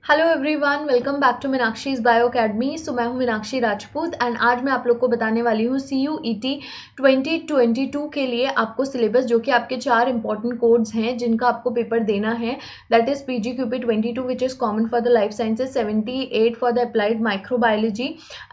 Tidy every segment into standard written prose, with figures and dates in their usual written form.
Hello everyone, welcome back to Meenakshi's bio academy. मैं हूं Meenakshi Rajput and आज मैं आप लोग को बताने वाली हूं CUET 2022 के लिए आपको सिलेबस, जो कि आपके 4 इंपॉर्टेंट कोड्स हैं जिनका आपको पेपर देना है। That is PGQP 22 which is common for the life sciences, 78 for the applied microbiology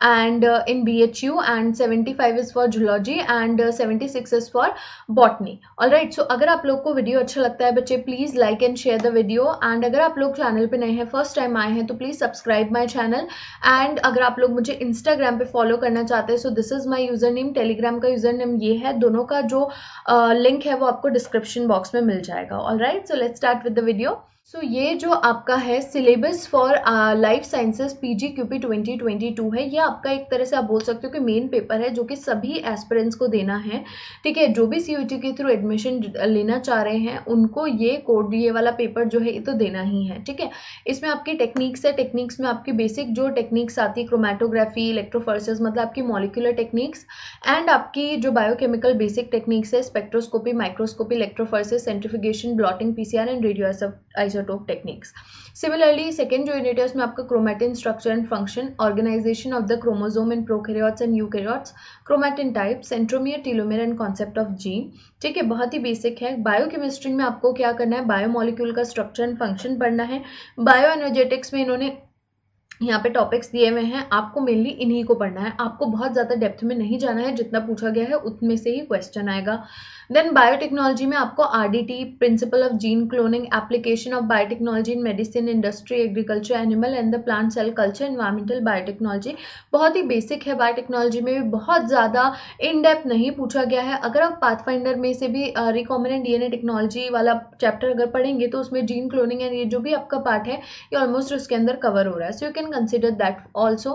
and in BHU and 75 is for zoology and 76 is for botany. Alright, so अगर आप लोग को वीडियो अच्छा लगता है बच्चे, please like and share the video. And अगर आप लोग चैनल पे नए हैं, फर्स्ट टाइम आए हैं, तो please subscribe my channel. And अगर आप लोग मुझे इंस्टाग्राम पे फॉलो करना चाहते हैं, so this is my user name. Telegram का यूजर नेम ये है। दोनों का जो लिंक है वो आपको डिस्क्रिप्शन बॉक्स में मिल जाएगा। Alright, so let's start with the video. So ये जो आपका है syllabus for life sciences PGQP 2022 है। ये आपका एक तरह से आप बोल सकते हो कि मेन पेपर है जो कि सभी एस्पिरेंट्स को देना है। ठीक है, जो भी CUET के थ्रू एडमिशन लेना चाह रहे हैं उनको ये कोड, ये वाला पेपर जो है ये तो देना ही है। ठीक है, इसमें आपकी टेक्निक्स है। टेक्निक्स में आपकी बेसिक जो टेक्निक्स आती है, क्रोमेटोग्राफी, इलेक्ट्रोफोरेसिस, मतलब आपकी मॉलिक्यूलर टेक्निक्स, एंड आपकी जो बायोकेमिकल बेसिक टेक्निक्स है, spectroscopy, microscopy, electrophoresis, centrifugation, blotting, PCR and radio isotope techniques. Similarly second जो यूनिट है उसमें आपका chromatin structure and function, organisation of the chromosome in prokaryotes and eukaryotes, chromatin type, centromere, telomere and concept of gene. ठीक है, बहुत ही basic है। Biochemistry में आपको क्या करना है, बायोमोलिक्यूल का स्ट्रक्चर एंड फंक्शन पढ़ना है। बायो एनर्जेटिक्स में इन्होंने यहाँ पे टॉपिक्स दिए हुए हैं, आपको मेनली इन्हीं को पढ़ना है। आपको बहुत ज़्यादा डेप्थ में नहीं जाना है, जितना पूछा गया है उतने से ही क्वेश्चन आएगा। देन बायोटेक्नोलॉजी में आपको RDT, principle of gene cloning, application of biotechnology in medicine, industry, agriculture, animal and the plant cell culture, environmental biotechnology. बहुत ही बेसिक है। बायोटेक्नोलॉजी में भी बहुत ज़्यादा इन डेप्थ नहीं पूछा गया है। अगर आप पाथफाइंडर में से भी रिकॉम्बिनेंट DNA टेक्नोलॉजी वाला चैप्टर अगर पढ़ेंगे तो उसमें जीन क्लोनिंग एंड ये जो भी आपका पार्ट है ये ऑलमोस्ट उसके अंदर कवर हो रहा है। So you can consider that also.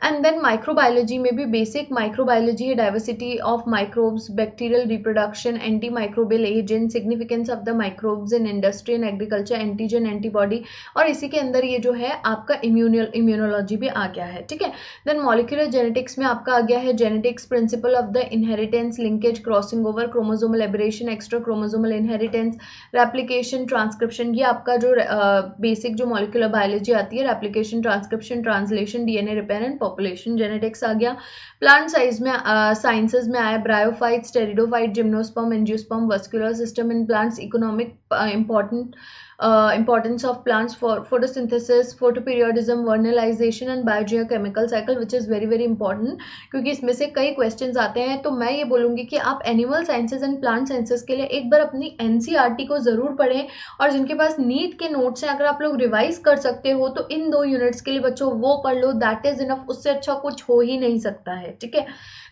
And then microbiology में भी बेसिक माइक्रोबायोलॉजी है, diversity of microbes, bacterial reproduction, antimicrobial agent, significance of the microbes in industry and agriculture, antigen, antibody, और इसी के अंदर ये जो है आपका इम्यूनोलॉजी भी आ गया है। ठीक है, देन मॉलिक्यूलर जेनेटिक्स में आपका आ गया है genetics, principle of the inheritance, linkage, crossing over, chromosomal aberration, extra chromosomal inheritance, replication, transcription. ये आपका जो बेसिक जो मॉलिक्यूलर बायोलॉजी आती है, replication, transcription, translation, DNA repair and population genetics आ गया। प्लांट साइज में साइंसेज में आया bryophyte, pteridophyte, gymnosperm, angiosperm, vascular system in plants, economic importance of plants for photosynthesis, photoperiodism, vernalization and biogeochemical cycle, which is very very important, क्योंकि इसमें से कई questions आते हैं। तो मैं ये बोलूँगी कि आप animal sciences and plant sciences के लिए एक बार अपनी NCERT को ज़रूर पढ़ें, और जिनके पास नीट के नोट्स हैं, अगर आप लोग रिवाइज कर सकते हो तो इन 2 यूनिट्स के लिए बच्चों वो पढ़ लो, दैट इज इनफ। उससे अच्छा कुछ हो ही नहीं सकता है। ठीक है,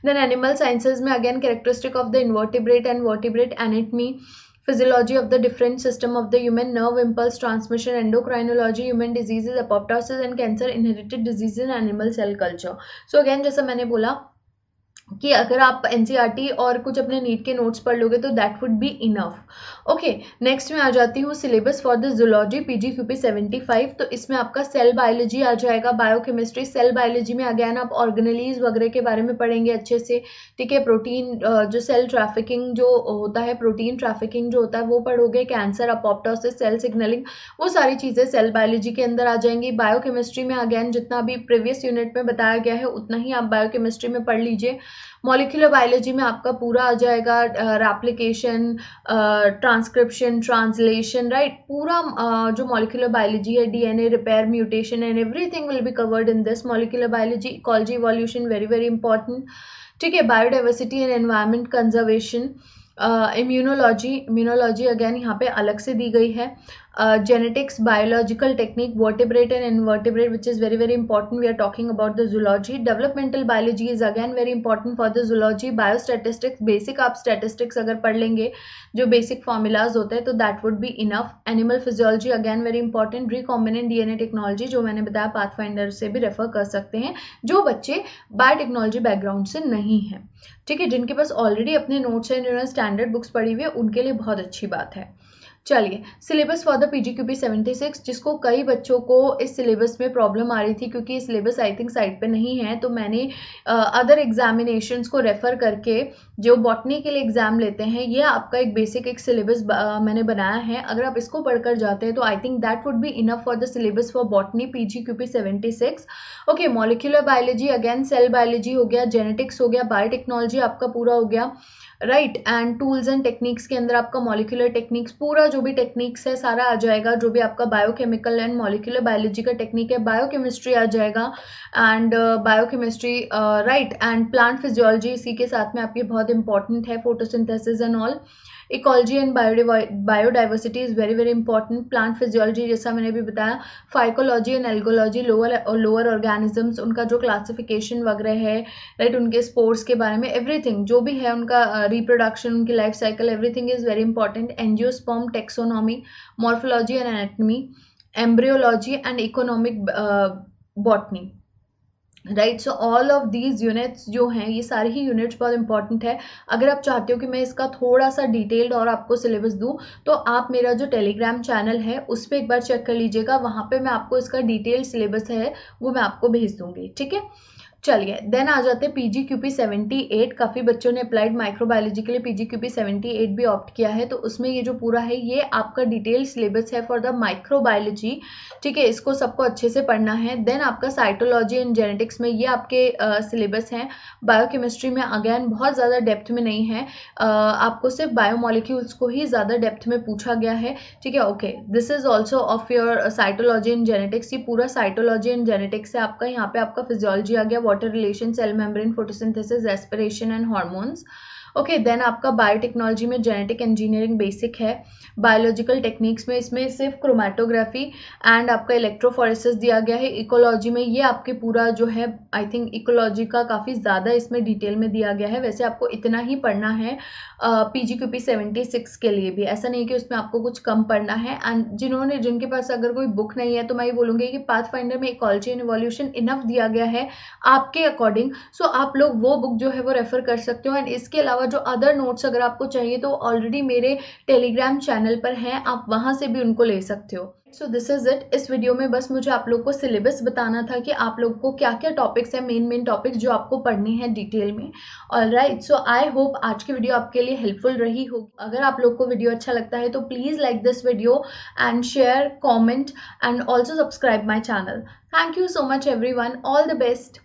देन एनिमल साइंसेज में again characteristic of the invertebrate and vertebrate, anatomy, physiology of the different system of the human nerve impulse transmission, endocrinology, human diseases, apoptosis and cancer, inherited diseases and animal cell culture. So again, जैसा मैंने बोला कि अगर आप NCERT और कुछ अपने NEET के नोट्स पढ़ लोगे तो that would be enough. Okay, next में आ जाती हूँ syllabus for the zoology PGQP 75। तो इसमें आपका सेल बायोलॉजी आ जाएगा, बायोकेमिस्ट्री। सेल बायोलॉजी में अगेन आप ऑर्गेनेलीज वगैरह के बारे में पढ़ेंगे अच्छे से। ठीक है, प्रोटीन जो सेल ट्रैफिकिंग जो होता है, प्रोटीन ट्रैफिकिंग जो होता है वो पढ़ोगे, कैंसर, अपॉप्टोसिस, सेल सिग्नलिंग, वो सारी चीज़ें सेल बायोलॉजी के अंदर आ जाएंगी। बायोकेमिस्ट्री में अगेन जितना भी प्रीवियस यूनिट में बताया गया है उतना ही आप बायोकेमिस्ट्री में पढ़ लीजिए। मॉलिक्यूलर बायोलॉजी में आपका पूरा आ जाएगा रेप्लिकेशन, ट्रांसक्रिप्शन, ट्रांसलेशन, राइट। पूरा जो मॉलिक्यूलर बायोलॉजी है, DNA repair, mutation and everything will be covered in this molecular biology. Ecology, evolution, very very important. ठीक है, biodiversity and environment conservation, immunology again यहाँ पे अलग से दी गई है। Genetics, biological technique, vertebrate and invertebrate, which is very very important. We are talking about the zoology. Developmental biology is again very important for the zoology. Biostatistics, basic आप statistics अगर पढ़ लेंगे, जो basic formulas होते हैं तो that would be enough. Animal physiology again very important. Recombinant DNA technology, जो मैंने बताया पाथफाइंडर से भी रेफर कर सकते हैं जो बच्चे बायोटेक्नोलॉजी बैकग्राउंड से नहीं है। ठीक है, जिनके पास ऑलरेडी अपने नोट्स हैं, जिन्होंने स्टैंडर्ड बुक्स पढ़ी हुई है, उनके लिए बहुत अच्छी बात है। चलिए, सिलेबस फॉर द PGQP 76, जिसको कई बच्चों को इस सिलेबस में प्रॉब्लम आ रही थी क्योंकि ये सिलेबस आई थिंक साइट पे नहीं है, तो मैंने अदर एग्जामिनेशंस को रेफ़र करके जो बॉटनी के लिए एग्ज़ाम लेते हैं, ये आपका एक बेसिक एक सिलेबस मैंने बनाया है। अगर आप इसको पढ़कर जाते हैं तो I think that would be enough for the syllabus for botany PGQP 76। Okay, molecular biology, again cell biology हो गया, जेनेटिक्स हो गया, बायोटेक्नोलॉजी आपका पूरा हो गया, right. And tools and techniques के अंदर आपका मॉलिक्यूलर टेक्निक्स, पूरा जो भी टेक्निक्स है सारा आ जाएगा, जो भी आपका बायोकेमिकल एंड मॉलिक्यूलर बायोलॉजी का टेक्निक है, बायोकेमिस्ट्री आ जाएगा and biochemistry, right. And plant physiology इसी के साथ में आपकी बहुत इंपॉर्टेंट है, photosynthesis and all. Ecology and biodiversity is very very important. Plant physiology जैसा मैंने भी बताया, phycology and algology, lower organisms, उनका जो क्लासिफिकेशन वगैरह है, राइट, उनके स्पोर्स के बारे में, एवरीथिंग जो भी है, उनका रिप्रोडक्शन, उनकी life cycle, everything is very important. Angiosperm, taxonomy, morphology and anatomy, embryology and economic botany, right. So all of these units जो हैं, ये सारी ही यूनिट्स बहुत इंपॉर्टेंट है। अगर आप चाहते हो कि मैं इसका थोड़ा सा डिटेल्ड और आपको सिलेबस दूं, तो आप मेरा जो टेलीग्राम चैनल है उस पर एक बार चेक कर लीजिएगा, वहाँ पे मैं आपको इसका डिटेल सिलेबस है वो मैं आपको भेज दूंगी, ठीक है। चलिए, देन आ जाते हैं PGQP 78। काफ़ी बच्चों ने अप्लाइड माइक्रोबायोलॉजी के लिए PGQP 78 भी ऑप्ट किया है, तो उसमें ये जो पूरा है ये आपका डिटेल सिलेबस है फॉर द माइक्रोबायोलॉजी, ठीक है। इसको सबको अच्छे से पढ़ना है। देन आपका साइटोलॉजी एंड जेनेटिक्स में ये आपके सिलेबस हैं। बायोकेमिस्ट्री में अगेन बहुत ज़्यादा डेप्थ में नहीं है, आपको सिर्फ बायोमोलिक्यूल्स को ही ज़्यादा डेप्थ में पूछा गया है, ठीक है। Okay, this is also of your cytology and genetics. ये पूरा साइटोलॉजी एंड जेनेटिक्स है आपका। यहाँ पे आपका फिजियोलॉजी आ गया, water relation, cell membrane, photosynthesis, respiration and hormones. Okay, then आपका बायोटेक्नोलॉजी में जेनेटिक इंजीनियरिंग बेसिक है। बायोलॉजिकल टेक्निक्स में इसमें सिर्फ क्रोमेटोग्राफी एंड आपका इलेक्ट्रोफोरेसिस दिया गया है। इकोलॉजी में ये आपके पूरा जो है, आई थिंक इकोलॉजी का काफ़ी ज़्यादा इसमें डिटेल में दिया गया है। वैसे आपको इतना ही पढ़ना है PGQP 76 के लिए भी, ऐसा नहीं कि उसमें आपको कुछ कम पढ़ना है। एंड जिनके पास अगर कोई बुक नहीं है तो मैं ये बोलूँगी कि पाथफाइंडर में इकोलॉजी एंड इवोल्यूशन इनफ दिया गया है आपके अकॉर्डिंग, सो आप लोग वो बुक जो है वो रेफर कर सकते हो। एंड इसके अलावा जो अदर नोट्स अगर आपको चाहिए तो ऑलरेडी मेरे टेलीग्राम चैनल पर हैं, आप वहाँ से भी उनको ले सकते हो। So this is it. इस वीडियो में बस मुझे आप लोग को सिलेबस बताना था कि आप लोग को क्या क्या टॉपिक्स हैं, मेन टॉपिक्स जो आपको पढ़ने हैं डिटेल में। ऑलराइट, सो आई होप आज की वीडियो आपके लिए हेल्पफुल रही होगी। अगर आप लोग को वीडियो अच्छा लगता है तो please like this video and share, comment and also subscribe my channel. Thank you so much everyone, all the best.